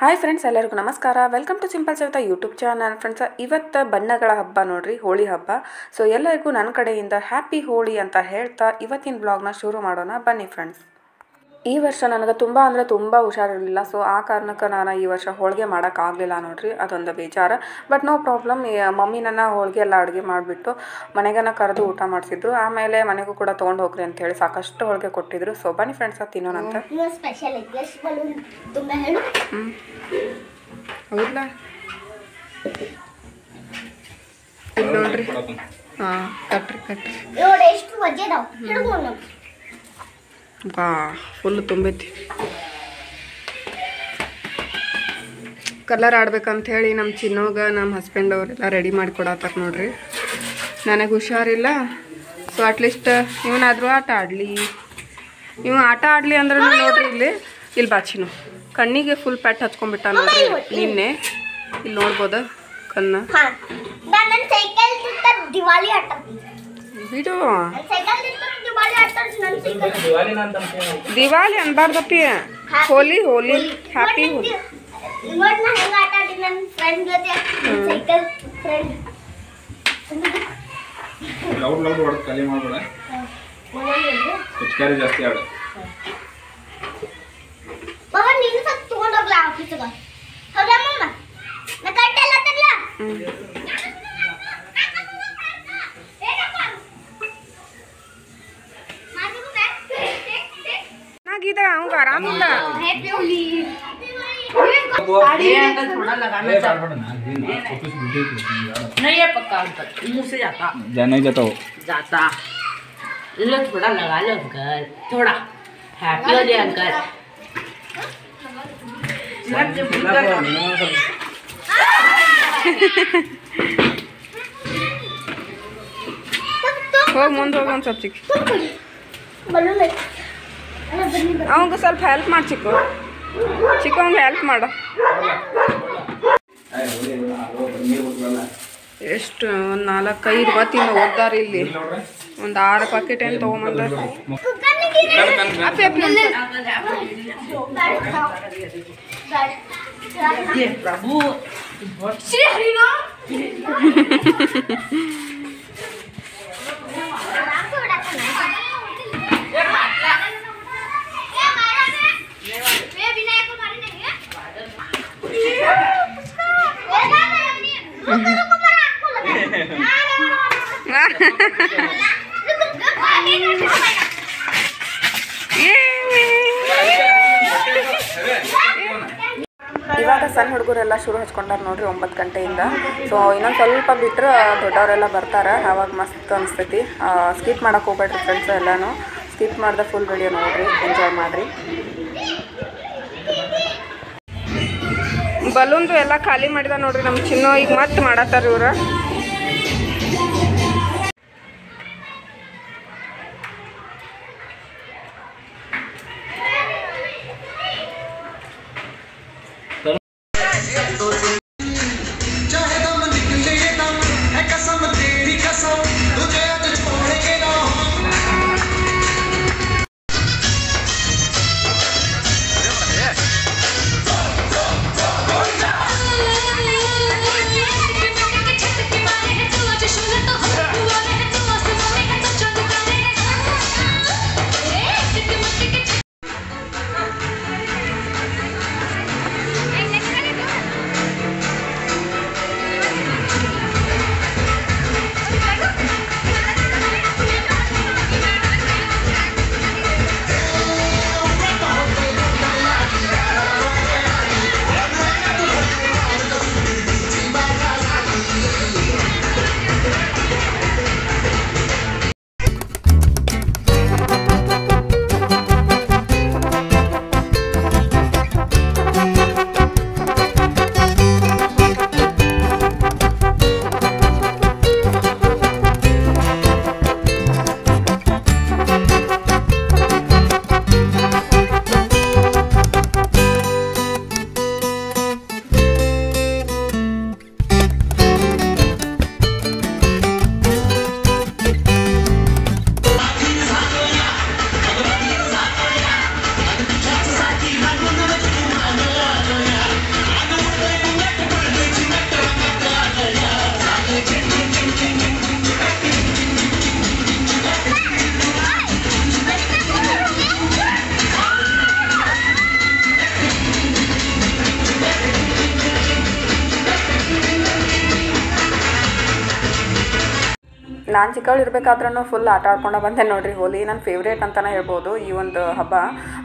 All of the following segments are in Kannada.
ಹಾಯ್ ಫ್ರೆಂಡ್ಸ್, ಎಲ್ಲರಿಗೂ ನಮಸ್ಕಾರ. Welcome to simple Savita YouTube channel. Friends, ಇವತ್ತು ಬಣ್ಣಗಳ ಹಬ್ಬ ನೋಡ್ರಿ, ಹೋಳಿ ಹಬ್ಬ. ಸೊ ಎಲ್ಲರಿಗೂ ನನ್ನ ಕಡೆಯಿಂದ ಹ್ಯಾಪಿ ಹೋಳಿ ಅಂತ ಹೇಳ್ತಾ ಇವತ್ತಿನ ಬ್ಲಾಗ್ನ ಶುರು ಮಾಡೋಣ ಬನ್ನಿ ಫ್ರೆಂಡ್ಸ್. ಈ ವರ್ಷ ನನಗೆ ತುಂಬ ಅಂದರೆ ತುಂಬ ಹುಷಾರಿರಲಿಲ್ಲ. ಸೊ ಆ ಕಾರಣಕ್ಕೆ ನಾನು ಈ ವರ್ಷ ಹೋಳಿಗೆ ಮಾಡೋಕ್ಕಾಗಲಿಲ್ಲ ನೋಡ್ರಿ, ಅದೊಂದು ಬೇಜಾರು. ಬಟ್ ನೋ ಪ್ರಾಬ್ಲಮ್, ಮಮ್ಮಿ ನನ್ನ ಹೋಳಿಗೆ ಎಲ್ಲ ಅಡುಗೆ ಮಾಡಿಬಿಟ್ಟು ಮನೆಗನ ಕರೆದು ಊಟ ಮಾಡಿಸಿದ್ರು. ಆಮೇಲೆ ಮನೆಗೂ ಕೂಡ ತೊಗೊಂಡು ಹೋಗ್ರಿ ಅಂತೇಳಿ ಸಾಕಷ್ಟು ಹೋಳಿಗೆ ಕೊಟ್ಟಿದ್ರು. ಸೊ ಬನ್ನಿ ಫ್ರೆಂಡ್ಸ್, ತಿನ್ನೋಣ ಅಂತ. ಹೌದಲ್ಲ, ಇಲ್ಲಿ ನೋಡ್ರಿ. ಹಾಂ, ಕಟ್ರಿ ಬಾ, ಫುಲ್ ತುಂಬೈತಿ. ಕಲರ್ ಆಡ್ಬೇಕಂತ ಹೇಳಿ ನಮ್ಮ ಚಿನ್ನೋಗ ನಮ್ಮ ಹಸ್ಬೆಂಡ್ ಅವರೆಲ್ಲ ರೆಡಿ ಮಾಡಿ ಕೊಡತ್ತಾರ ನೋಡ್ರಿ. ನನಗೆ ಹುಷಾರಿಲ್ಲ. ಸೊ ಅಟ್ಲೀಸ್ಟ್ ಇವನಾದರೂ ಆಟ ಆಡಲಿ. ಇವ ಆಟ ಆಡಲಿ ಅಂದ್ರೆ ನೋಡ್ರಿ, ಇಲ್ಲಿ ಬಾಚಿನು ಕಣ್ಣಿಗೆ ಫುಲ್ ಪೆಟ್ ಹಚ್ಕೊಂಡ್ಬಿಟ್ಟ ನೋಡ್ರಿ ನಿನ್ನೆ. ಇಲ್ಲಿ ನೋಡ್ಬೋದ ಕಣ್ಣ. ಬಿಡು, ದಿವಾಲಿ ಅನ್ಬಾರ್ದಪ್ಪಿ. ಹೋಲಿ ಹೋಲಿ, ಹ್ಯಾಪಿ ಹೋಲಿ. अवंग आराम नहीं है पक्का, मुंह से जाता नहीं जाता हो जाता। लो थोड़ा लगा लो अंकल, थोड़ा हैप्पी हो जाए अंकल। ಹೋಗಿ ಮುಂದೆ ಹೋಗಿ ಒಂದು ಸ್ವಲ್ಪ ಚಿಕ್ಕ ಅವಂಗ ಸ್ವಲ್ಪ ಹೆಲ್ಪ್ ಮಾಡಿ. ಚಿಕ್ಕ ಅವಂಗ ಹೆಲ್ಪ್ ಮಾಡ. ಎಷ್ಟು ಒಂದು 4-5 ಹೊತ್ತಿಂದ ಓದ್ದಾರ. ಇಲ್ಲಿ ಒಂದು 6 ಪ್ಯಾಕೆಟ್ ಏನು ತೊಗೊಂಬಂದ. प्रभु श्री हरिराम ಇವಾಗ ಸಣ್ಣ ಹುಡುಗರೆಲ್ಲ ಶುರು ಹಚ್ಕೊಂಡಾರ ನೋಡ್ರಿ 9 ಗಂಟೆಯಿಂದ. ಸೊ ಇನ್ನೊಂದು ಸ್ವಲ್ಪ ಬಿಟ್ಟರೆ ದೊಡ್ಡವರೆಲ್ಲ ಬರ್ತಾರೆ. ಆವಾಗ ಮಸ್ತ್ ಅನಿಸ್ತೈತಿ. ಸ್ಕಿಪ್ ಮಾಡೋಕೆ ಹೋಗ್ಬೇಡ್ರಿ ಫ್ರೆಂಡ್ಸ್. ಎಲ್ಲನೂ ಸ್ಕಿಪ್ ಮಾಡಿದೆ ಫುಲ್ ವಿಡಿಯೋ ನೋಡ್ರಿ, ಎಂಜಾಯ್ ಮಾಡಿರಿ. ಬಲೂನ್ದು ಎಲ್ಲ ಖಾಲಿ ಮಾಡಿದ ನೋಡ್ರಿ ನಮ್ಮ ಚಿನ್ನು. ಈಗ ಮತ್ತೆ ಮಾಡತ್ತಾರ ಇವ್ರು. ನಾನು ಚಿಕ್ಕವಳು ಇರಬೇಕಾದ್ರೂ ಫುಲ್ ಆಟ ಆಡ್ಕೊಂಡು ಬಂದೆ ನೋಡ್ರಿ. ಹೋಲಿ ನನ್ನ ಫೇವ್ರೇಟ್ ಅಂತಲೇ ಹೇಳ್ಬೋದು ಈ ಒಂದು ಹಬ್ಬ.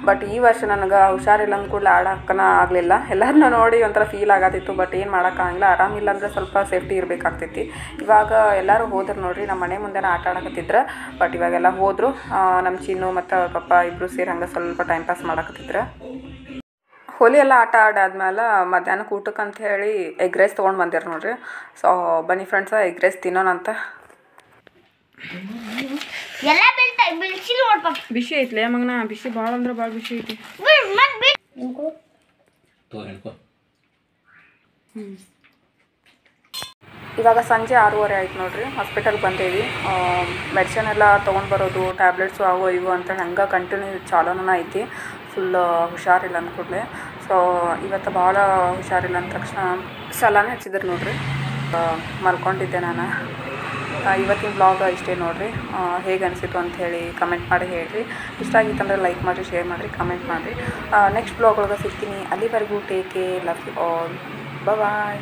ಬಟ್ ಈ ವರ್ಷ ನನಗೆ ಹುಷಾರಿಲ್ಲ ಅಂದ ಕೂಡಲೇ ಆಡೋಕ್ಕನ ಆಗಲಿಲ್ಲ. ಎಲ್ಲರನ್ನ ನೋಡಿ ಒಂಥರ ಫೀಲ್ ಆಗತ್ತಿತ್ತು. ಬಟ್ ಏನು ಮಾಡೋಕ್ಕಾಗಿಲ್ಲ. ಆರಾಮಿಲ್ಲ ಅಂದರೆ ಸ್ವಲ್ಪ ಸೇಫ್ಟಿ ಇರಬೇಕಾಗ್ತೈತಿ. ಇವಾಗ ಎಲ್ಲರೂ ಹೋದ್ರು ನೋಡ್ರಿ. ನಮ್ಮ ಮನೆ ಮುಂದೆನೇ ಆಟ ಆಡಕತ್ತಿದ್ರು. ಬಟ್ ಇವಾಗೆಲ್ಲ ಹೋದರು. ನಮ್ಮ ಚಿನ್ನು ಮತ್ತು ಅವ್ರ ಪಪ್ಪ ಇಬ್ಬರು ಸೇರಿ ಹಂಗೆ ಸ್ವಲ್ಪ ಟೈಮ್ ಪಾಸ್ ಮಾಡಕತ್ತಿದ್ರು. ಹೋಲಿ ಎಲ್ಲ ಆಟ ಆಡಾದ್ಮೇಲೆ ಮಧ್ಯಾಹ್ನಕ್ಕೆ ಊಟಕ್ಕೆ ಅಂತ ಹೇಳಿ ಎಗ್ ರೈಸ್ ತೊಗೊಂಡು ಬಂದಿರು ನೋಡ್ರಿ. ಸೊ ಬನ್ನಿ ಫ್ರೆಂಡ್ಸ, ಎಗ್ ರೈಸ್ ತಿನ್ನೋಣಂತ. ಬಿಸಿ ಐತ್ಲೆ ಮಗನ, ಬಿಸಿ ಭಾಳ ಅಂದ್ರೆ ಭಾಳ ಬಿಸಿ ಐತಿ. ಇವಾಗ ಸಂಜೆ 6:30 ಆಯ್ತು ನೋಡ್ರಿ. ಹಾಸ್ಪಿಟಲ್ಗೆ ಬಂದೇವಿ. ಮೆಡಿಸಿನ್ ಎಲ್ಲ ತೊಗೊಂಡು ಬರೋದು, ಟ್ಯಾಬ್ಲೆಟ್ಸು ಅವು ಇವು ಅಂತೇಳಿ ಹಂಗೆ ಕಂಟಿನ್ಯೂ ಚಾಲೋನ ಐತಿ. ಫುಲ್ ಹುಷಾರಿಲ್ಲ ಅಂದ್ಕೂಡಲೇ. ಸೊ ಇವತ್ತು ಭಾಳ ಹುಷಾರಿಲ್ಲ ಅಂದ ತಕ್ಷಣ ಸಲಾನೇ ಹಚ್ಚಿದ್ರು ನೋಡ್ರಿ. ಮಲ್ಕೊಂಡಿದ್ದೆ ನಾನು. ಇವತ್ತಿನ ಬ್ಲಾಗ್ ಇಷ್ಟೇ ನೋಡಿರಿ. ಹೇಗೆ ಅನಿಸಿತು ಅಂಥೇಳಿ ಕಮೆಂಟ್ ಮಾಡಿ ಹೇಳಿರಿ. ಇಷ್ಟ ಆಗಿತ್ತಂದ್ರೆ ಲೈಕ್ ಮಾಡಿರಿ, ಶೇರ್ ಮಾಡಿರಿ, ಕಮೆಂಟ್ ಮಾಡಿರಿ. ನೆಕ್ಸ್ಟ್ ಬ್ಲಾಗ್ ಒಳಗೆ ಸಿಗ್ತೀನಿ. ಅಲ್ಲಿವರೆಗೂ take care, love you all, bye.